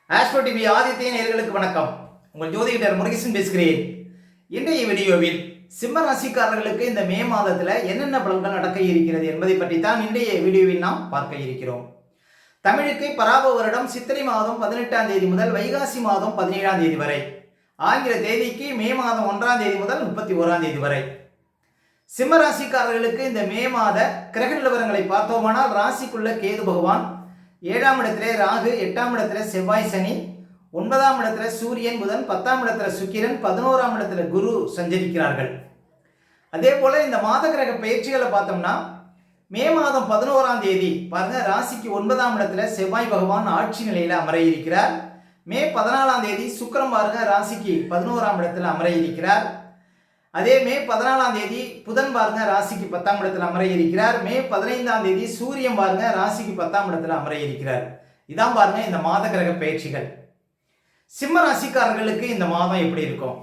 Astro TV Aditya நேயர்களுக்கு வணக்கம். உங்கள் ஜோதிடர் முருகேசன் பேசுகிறேன். இன்றைய வீடியோவில் சிம்ம ராசிக்காரர்களுக்கு இந்த மே மாதத்தில் என்னென்ன பலன்கள் நடக்க இருக்கிறது என்பதை பற்றி தான் இன்றைய வீடியோவில் நாம் பார்க்க இருக்கிறோம். தமிழுக்கு பராப வருடம் சித்திரை மாதம் 18ஆம் தேதி முதல் வைகாசி மாதம் 17ஆம் தேதி வரை, ஆங்கில தேதிக்கு மே மாதம் 1ஆம் தேதி முதல் 31ஆம் தேதி வரை. சிம்ம ராசிக்காரர்களுக்கு இந்த மே மாத கிரக நிலவரங்களை பார்த்தோமானால், ராசிக்குள்ள கேது பகவான், 7ஆம் இடத்திலே ராகு, 8ஆம் இடத்துல செவ்வாய் சனி, 9ஆம் இடத்துல சூரியன் புதன், 10ஆம் இடத்துல சுக்கிரன், 11ஆம் இடத்துல குரு சஞ்சரிக்கிறார்கள். அதே போல இந்த மாத கிரக பயிற்சிகளை பார்த்தோம்னா, மே மாதம் 11ஆம் தேதி பாருங்க, ராசிக்கு 9ஆம் இடத்துல செவ்வாய் பகவான் ஆட்சி நிலையில அமர இருக்கிறார். மே 14ஆம் தேதி சுக்கிரன் பாருங்க ராசிக்கு 11ஆம் இடத்துல அமர இருக்கிறார். அதே மே 14ஆம் தேதி புதன் பாருங்க ராசிக்கு 10ஆம் இடத்துல அமர இருக்கிறார். மே 15ஆம் தேதி சூரியன் பாருங்க ராசிக்கு 10ஆம் இடத்துல அமர இருக்கிறார். இதான் பாருங்க இந்த மாத கிரக பயிற்சிகள். சிம்ம ராசிக்காரர்களுக்கு இந்த மாதம் எப்படி இருக்கும்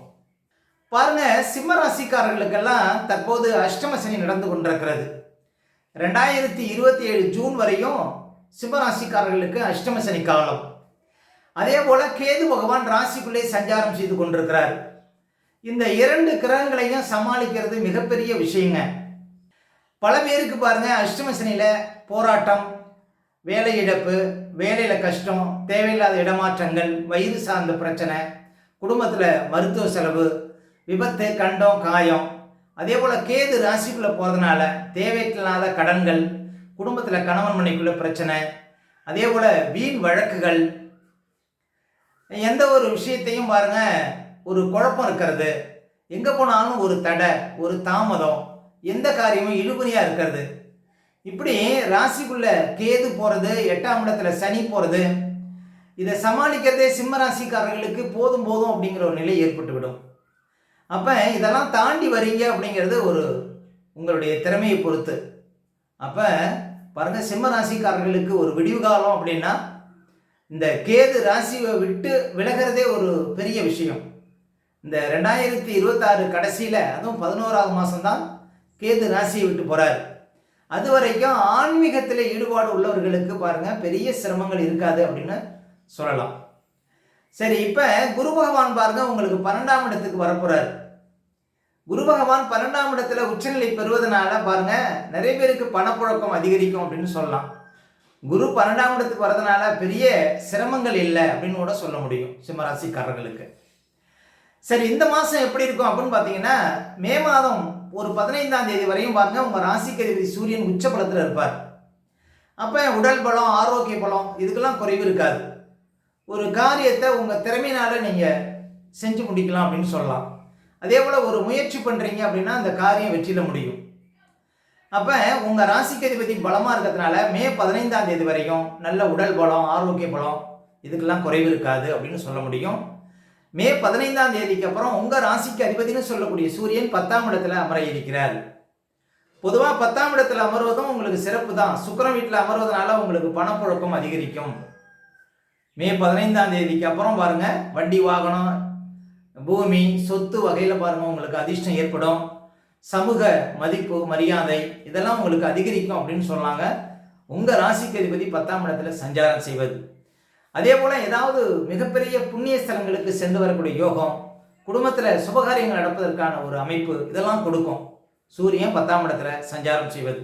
பாருங்க. சிம்ம ராசிக்காரர்களுக்கெல்லாம் தற்போது அஷ்டம சனி நடந்து கொண்டிருக்கிறது. 2027 ஜூன் வரையும் சிம்ம ராசிக்காரர்களுக்கு அஷ்டம சனி காலம். அதே போல கேது பகவான் ராசிக்குள்ளே சஞ்சாரம் செய்து கொண்டிருக்கிறார். இந்த இரண்டு கிரகங்களையும் சமாளிக்கிறது மிகப்பெரிய விஷயங்க. பல பேருக்கு பாருங்க அஷ்டம சனியில போராட்டம், வேலை இழப்பு, வேலையில கஷ்டம், தேவையில்லாத இடமாற்றங்கள், வயிறு சார்ந்த பிரச்சனை, குடும்பத்தில் மருத்துவ செலவு, விபத்து, கண்டம், காயம். அதே போல கேது ராசிக்குள்ள போறதுனால தேவையில்லாத கடன்கள், குடும்பத்தில் கணவன் மனைவிக்குள்ள பிரச்சனை, அதே போல வீண் வழக்குகள், எந்த ஒரு விஷயத்தையும் பாருங்க ஒரு குழப்பம் இருக்கிறது, எங்க போனாலும் ஒரு தடை, ஒரு தாமதம், எந்த காரியமும் இழுபறியா இருக்கிறது. இப்படி ராசிக்குள்ள கேது போறது, 8ஆம் இடத்துல சனி போறது, இதை சமாளிக்கிறதே சிம்ம ராசிக்காரர்களுக்கு போதும் போதும் அப்படிங்கிற ஒரு நிலை ஏற்பட்டு விடும். அப்ப இதெல்லாம் தாண்டி வரீங்க அப்படிங்கிறது ஒரு உங்களுடைய திறமையை பொறுத்து. அப்ப பாருங்க, சிம்ம ராசிக்காரர்களுக்கு ஒரு விடிவு காலம் அப்படின்னா இந்த கேது ராசியை விட்டு விலகிறதே ஒரு பெரிய விஷயம். இந்த 2026 கடைசியில், அதுவும் 11ஆவது மாதம் தான் கேது ராசியை விட்டு போகிறார். அது வரைக்கும் ஆன்மீகத்தில் ஈடுபாடு உள்ளவர்களுக்கு பாருங்க பெரிய சிரமங்கள் இருக்காது அப்படின்னு சொல்லலாம். சரி, இப்போ குரு பகவான் பாருங்க உங்களுக்கு 12ஆம் இடத்துக்கு வரப்போறார். குரு பகவான் 12ஆம் இடத்துல உச்சநிலை பெறுவதனால பாருங்க நிறைய பேருக்கு பணப்புழக்கம் அதிகரிக்கும் அப்படின்னு சொல்லலாம். குரு 12ஆம் இடத்துக்கு வரதுனால பெரிய சிரமங்கள் இல்லை அப்படின்னு கூட சொல்ல முடியும் சிம்மராசிக்காரர்களுக்கு. சரி, இந்த மாதம் எப்படி இருக்கும் அப்படின்னு பார்த்தீங்கன்னா, மே மாதம் ஒரு 15ஆம் தேதி வரையும் பாருங்க உங்கள் ராசிக்கு அதிபதி சூரியன் உச்ச பலத்தில் இருப்பார். அப்போ உடல் பலம், ஆரோக்கிய பலம் இதுக்கெல்லாம் குறைவு இருக்காது. ஒரு காரியத்தை உங்கள் திறமையினால நீங்கள் செஞ்சு முடிக்கலாம் அப்படின்னு சொல்லலாம். அதே போல் ஒரு முயற்சி பண்ணுறீங்க அப்படின்னா அந்த காரியம் வெற்றியில் முடியும். அப்போ உங்கள் ராசிக்கு அதிபதி பலமாக இருக்கிறதுனால மே 15ஆம் தேதி வரையும் நல்ல உடல் பலம், ஆரோக்கிய பலம் இதுக்கெல்லாம் குறைவு இருக்காது அப்படின்னு சொல்ல முடியும். மே 15ஆம் தேதிக்கு அப்புறம் உங்கள் ராசிக்கு அதிபதினு சொல்லக்கூடிய சூரியன் 10ஆம் இடத்துல அமர இருக்கிறார். பொதுவாக 10ஆம் இடத்துல அமர்வதும் உங்களுக்கு சிறப்பு தான். சுக்கிரன் வீட்டில் அமர்வதனால உங்களுக்கு பணப்புழக்கம் அதிகரிக்கும். மே 15ஆம் தேதிக்கு அப்புறம் பாருங்க வண்டி, வாகனம், பூமி, சொத்து வகையில் பாருங்க உங்களுக்கு அதிர்ஷ்டம் ஏற்படும். சமூக மதிப்பு, மரியாதை இதெல்லாம் உங்களுக்கு அதிகரிக்கும் அப்படின்னு சொன்னாங்க உங்கள் ராசிக்கு அதிபதி 10ஆம் இடத்துல சஞ்சாரம் செய்வது. அதே போல் ஏதாவது மிகப்பெரிய புண்ணிய ஸ்தலங்களுக்கு சென்று வரக்கூடிய யோகம், குடும்பத்தில் சுபகாரியங்கள் நடப்பதற்கான ஒரு அமைப்பு இதெல்லாம் கொடுக்கும் சூரியன் 10ஆம் இடத்துல சஞ்சாரம் செய்வது.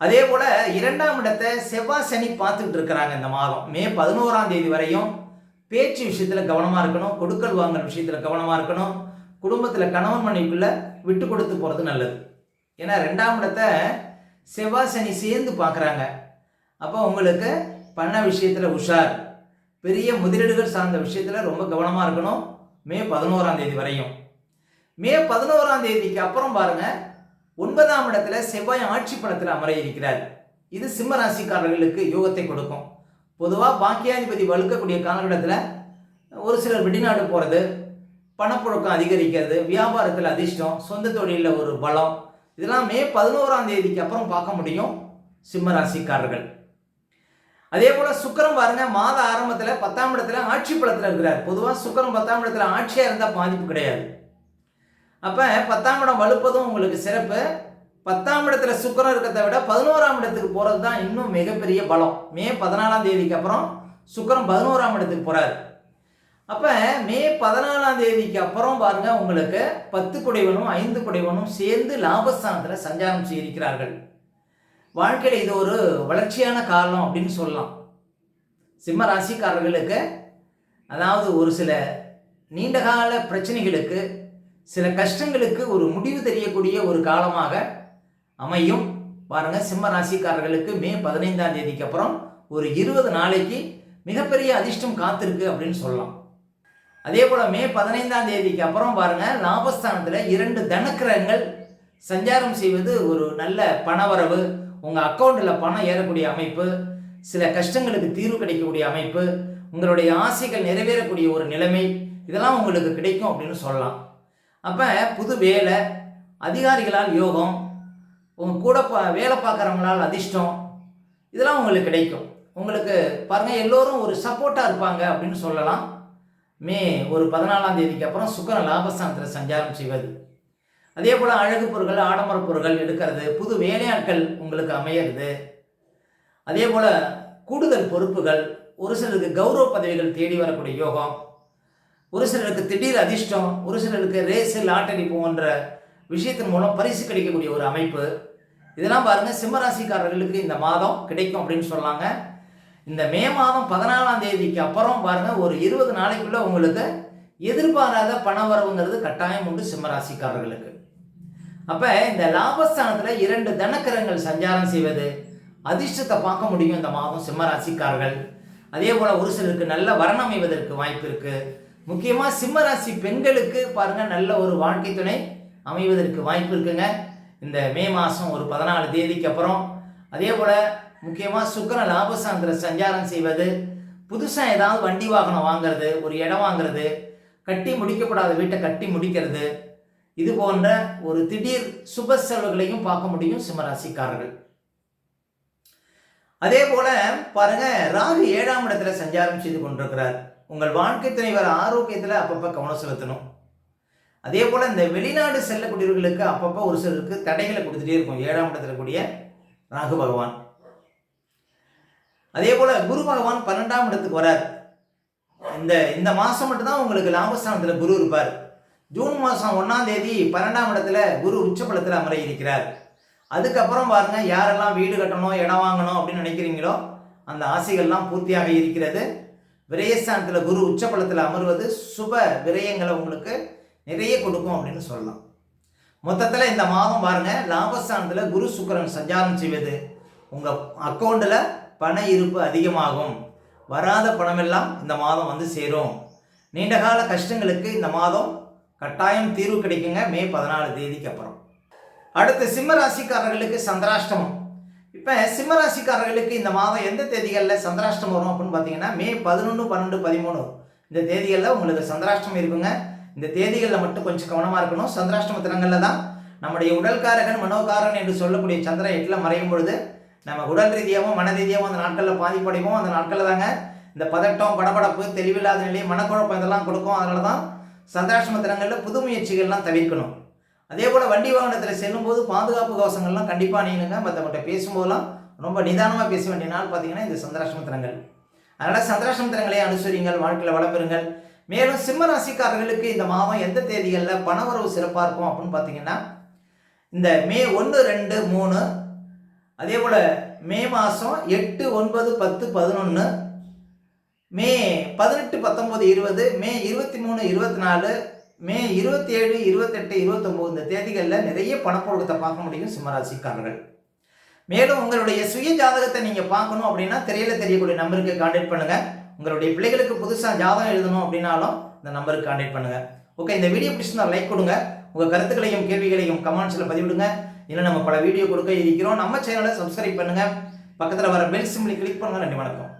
அதே போல் 2ஆம் இடத்தை செவ்வாய் சனி பார்த்துக்கிட்டு இருக்கிறாங்க. இந்த மாதம் மே 11ஆம் தேதி வரையும் பேச்சு விஷயத்தில் கவனமாக இருக்கணும், கொடுக்கல் வாங்கல் விஷயத்தில் கவனமாக இருக்கணும். குடும்பத்தில் கணவன் மனைவிக்குள்ள விட்டு கொடுத்து போகிறது நல்லது. ஏன்னா 2ஆம் இடத்தை செவ்வாய் சனி சேர்ந்து பார்க்குறாங்க. அப்போ உங்களுக்கு பண்ண விஷயத்தில் உஷார், பெரிய முதலீடுகள் சார்ந்த விஷயத்தில் ரொம்ப கவனமாக இருக்கணும் மே 11ஆம் தேதி வரையும். மே 11ஆம் தேதிக்கு அப்புறம் பாருங்க 9ஆம் இடத்துல செவ்வாய் ஆட்சி பலத்தில் அமர இருக்கிறார். இது சிம்ம ராசிக்காரர்களுக்கு யோகத்தை கொடுக்கும். பொதுவாக பாக்கியாதிபதி வலுக்கக்கூடிய காலகட்டத்தில் ஒரு சிலர் வெளிநாடு போகிறது, பணப்புழக்கம் அதிகரிக்கிறது, வியாபாரத்தில் அதிர்ஷ்டம், சொந்த தொழிலில் ஒரு பலம், இதெல்லாம் மே 11ஆம் தேதிக்கு அப்புறம் பார்க்க முடியும் சிம்ம ராசிக்காரர்கள். அதே போல சுக்கிரன் பாருங்க மாத ஆரம்பத்தில் 10ஆம் இடத்துல ஆட்சி பலத்தில் இருக்கிறார். பொதுவாக சுக்கிரன் 10ஆம் இடத்துல ஆட்சியாக இருந்தால் பாதிப்பு கிடையாது. அப்போ 10ஆம் இடம் வலுப்பதும் உங்களுக்கு சிறப்பு. 10ஆம் இடத்துல சுக்கிரன் இருக்கிறத விட 11ஆம் இடத்துக்கு போகிறது தான் இன்னும் மிகப்பெரிய பலம். மே 14ஆம் தேதிக்கு அப்புறம் சுக்கிரன் 11ஆம் இடத்துக்கு போறாரு. அப்போ மே 14ஆம் தேதிக்கு அப்புறம் பாருங்க உங்களுக்கு 10 குடைவனும் 5 குடைவனும் சேர்ந்து லாபஸ்தானத்தில் சஞ்சாரம் செய்திருக்கிறார்கள். வாழ்க்கையில் இது ஒரு வளர்ச்சியான காலம் அப்படின்னு சொல்லலாம். சிம்ம ராசிக்காரர்களுக்கு அதாவது ஒரு சில நீண்டகால பிரச்சனைகளுக்கு, சில கஷ்டங்களுக்கு ஒரு முடிவு தெரியக்கூடிய ஒரு காலமாக அமையும். பாருங்க, சிம்ம ராசிக்காரர்களுக்கு மே 15ஆம் தேதிக்கு அப்புறம் ஒரு 20 நாளைக்கு மிகப்பெரிய அதிர்ஷ்டம் காத்திருக்கு அப்படின்னு சொல்லலாம். அதே போல மே 15ஆம் தேதிக்கு அப்புறம் பாருங்க லாபஸ்தானத்தில் 2 தனக்கிரகங்கள் சஞ்சாரம் செய்வது ஒரு நல்ல பணவரவு, உங்கள் அக்கௌண்ட்டில் பணம் ஏறக்கூடிய அமைப்பு, சில கஷ்டங்களுக்கு தீர்வு கிடைக்கக்கூடிய அமைப்பு, உங்களுடைய ஆசைகள் நிறைவேறக்கூடிய ஒரு நிலைமை, இதெல்லாம் உங்களுக்கு கிடைக்கும் அப்படின்னு சொல்லலாம். அப்போ புது வேலை, அதிகாரிகளால் யோகம், உங்கள் கூட வேலை பார்க்குறவங்களால் அதிர்ஷ்டம், இதெல்லாம் உங்களுக்கு கிடைக்கும். உங்களுக்கு பாருங்கள் எல்லோரும் ஒரு சப்போர்ட்டாக இருப்பாங்க அப்படின்னு சொல்லலாம். மே ஒரு 14ஆம் தேதிக்கு அப்புறம் சுக்கிரன் லாபஸ்தானத்தில் சஞ்சாரம் செய்வது. அதே போல் அழகு பொருட்கள், ஆடம்பர பொருட்கள் எடுக்கிறது, புது வேலையாட்கள் உங்களுக்கு அமையிறது, அதே போல் கூடுதல் பொறுப்புகள், ஒரு சிலருக்கு கௌரவ பதவிகள் தேடி வரக்கூடிய யோகம், ஒரு சிலருக்கு திடீர் அதிர்ஷ்டம், ஒரு சிலருக்கு ரேஸு லாட்டரி போன்ற விஷயத்தின் மூலம் பரிசு கிடைக்கக்கூடிய ஒரு அமைப்பு, இதெல்லாம் பாருங்கள் சிம்மராசிக்காரர்களுக்கு இந்த மாதம் கிடைக்கும் அப்படின்னு சொல்லாங்க. இந்த மே மாதம் 14ஆம் தேதிக்கு அப்புறம் பாருங்கள் ஒரு 20 நாளைக்குள்ளே உங்களுக்கு எதிர்பாராத பண வரவுங்கிறது கட்டாயம் உண்டு சிம்மராசிக்காரர்களுக்கு. அப்போ இந்த லாபஸ்தானத்தில் 2 தனக்கிரகங்கள் சஞ்சாரம் செய்வது அதிர்ஷ்டத்தை பார்க்க முடியும் இந்த மாதம் சிம்மராசிக்காரர்கள். அதே போல் ஒரு சிலருக்கு நல்ல வரன் அமைவதற்கு வாய்ப்பு இருக்குது. முக்கியமாக சிம்மராசி பெண்களுக்கு பாருங்கள் நல்ல ஒரு வாழ்க்கை துணை அமைவதற்கு வாய்ப்பு இருக்குங்க இந்த மே மாதம் ஒரு 14 தேதிக்கு அப்புறம். அதே போல் முக்கியமாக சுக்கிரன் லாபஸ்தானத்தில் சஞ்சாரம் செய்வது, புதுசாக ஏதாவது வண்டி வாகனம் வாங்கிறது, ஒரு இடம் வாங்கிறது, கட்டி முடிக்கப்படாத வீட்டை கட்டி முடிக்கிறது, இது போன்ற ஒரு திடீர் சுப செலவுகளையும் பார்க்க முடியும் சிம்மராசிக்காரர்கள். அதே போல பாருங்க ராகு 7ஆம் இடத்துல சஞ்சாரம் செய்து கொண்டிருக்கிறார். உங்கள் வாழ்க்கை துணைவர் ஆரோக்கியத்தில் அப்பப்போ கவனம் செலுத்தணும். அதே போல் இந்த வெளிநாடு செல்லக்கூடியவர்களுக்கு அப்பப்போ ஒரு சிலருக்கு தடைகளை கொடுத்துட்டே இருக்கும் 7ஆம் இடத்துல கூடிய ராகு பகவான். அதே போல் குரு பகவான் 12ஆம் இடத்துக்கு வரார். இந்த மாதம் மட்டும்தான் உங்களுக்கு லாபஸ்தானத்தில் குரு இருப்பார். ஜூன் மாதம் 1ஆம் தேதி 12ஆம் இடத்துல குரு உச்சபலத்தில் அமர இருக்கிறார். அதுக்கப்புறம் பாருங்க யாரெல்லாம் வீடு கட்டணும், இடம் வாங்கணும் அப்படின்னு நினைக்கிறீங்களோ அந்த ஆசைகள்லாம் பூர்த்தியாக இருக்கிறது. விரயஸ்தானத்தில் குரு உச்சபலத்தில் அமர்வது சுப விரயங்களை உங்களுக்கு நிறைய கொடுக்கும் அப்படின்னு சொல்லலாம். மொத்தத்தில் இந்த மாதம் பாருங்க லாபஸ்தானத்தில் குரு சுக்கிரன் சஞ்சாரம் செய்வது உங்கள் அக்கௌண்ட்டில் பண இருப்பு அதிகமாகும். வராத பணமெல்லாம் இந்த மாதம் வந்து சேரும். நீண்டகால கஷ்டங்களுக்கு இந்த மாதம் கட்டாயம் தீர்வு கிடைக்குங்க மே 14 தேதிக்கு அப்புறம். அடுத்து சிம்ம ராசிக்காரர்களுக்கு சந்திராஷ்டமம். இப்போ சிம்ம ராசிக்காரர்களுக்கு இந்த மாதம் எந்த தேதிகளில் சந்திராஷ்டமம் வரும் அப்படின்னு பார்த்தீங்கன்னா மே 11, 12, 13 இந்த தேதிகளில் உங்களுக்கு சந்திராஷ்டமம் இருக்குங்க. இந்த தேதிகளில் மட்டும் கொஞ்சம் கவனமாக இருக்கணும். சந்திராஷ்டம தினங்களில் தான் நம்முடைய உடல்காரகன் மனோகாரன் என்று சொல்லக்கூடிய சந்திரன் 8ல் மறையும் பொழுது நம்ம உடல் ரீதியாகவும் மன ரீதியாகவும் அந்த நாட்களில் பாதிப்படைவோம். அந்த நாட்களில் தாங்க இந்த பதட்டம், படபடப்பு, தெளிவில்லாத நிலை, மனக்குழப்பம் இதெல்லாம் கொடுக்கும். அதனால தான் சந்திராஷ்டம தினங்களில் புது முயற்சிகள்லாம் தவிர்க்கணும். அதே போல் வண்டி வாகனத்தில் செல்லும்போது பாதுகாப்பு கவசங்கள்லாம் கண்டிப்பாக நீங்க மற்றவங்கள்ட்ட பேசும்போதெல்லாம் ரொம்ப நிதானமாக பேச வேண்டிய நாள் பார்த்தீங்கன்னா இந்த சந்திராஷ்டம தினங்கள். அதனால் சந்திராஷ்டம தினங்களை அனுசரிங்கள், வாழ்க்கையில் வளம்பெறுங்கள். மேலும் சிம்ம ராசிக்காரர்களுக்கு இந்த மாதம் எந்த தேதிகளில் பணவரவு சிறப்பாக இருக்கும் அப்படின்னு பார்த்தீங்கன்னா இந்த மே 1, 2, 3, அதே போல் மே மாதம் 8, 9, 10, 11, மே 18, 19, 20, மே 23, 24, மே 27, 28, 29 இந்த தேதிகளில் நிறைய பணப்புழக்கத்தை பார்க்க முடியும் சிம்மராசிக்காரர்கள். மேலும் உங்களுடைய சுய ஜாதகத்தை நீங்கள் பார்க்கணும் அப்படின்னா திரையில் தெரியக்கூடிய நம்பருக்கு கான்டாக்ட் பண்ணுங்கள். உங்களுடைய பிள்ளைகளுக்கு புதுசாக ஜாதகம் எழுதணும் அப்படின்னாலும் இந்த நம்பருக்கு கான்டாக்ட் பண்ணுங்கள். ஓகே, இந்த வீடியோ பிடிச்சிருந்தா லைக் கொடுங்க. உங்கள் கருத்துக்களையும் கேள்விகளையும் கமெண்ட்ஸில் பதிவிடுங்க. இன்னும் நம்ம பல வீடியோ கொடுக்க இருக்கிறோம். நம்ம சேனலை சப்ஸ்கிரைப் பண்ணுங்கள். பக்கத்தில் வர பெல் சிம்பிளை கிளிக் பண்ணுங்கள். நன்றி, வணக்கம்.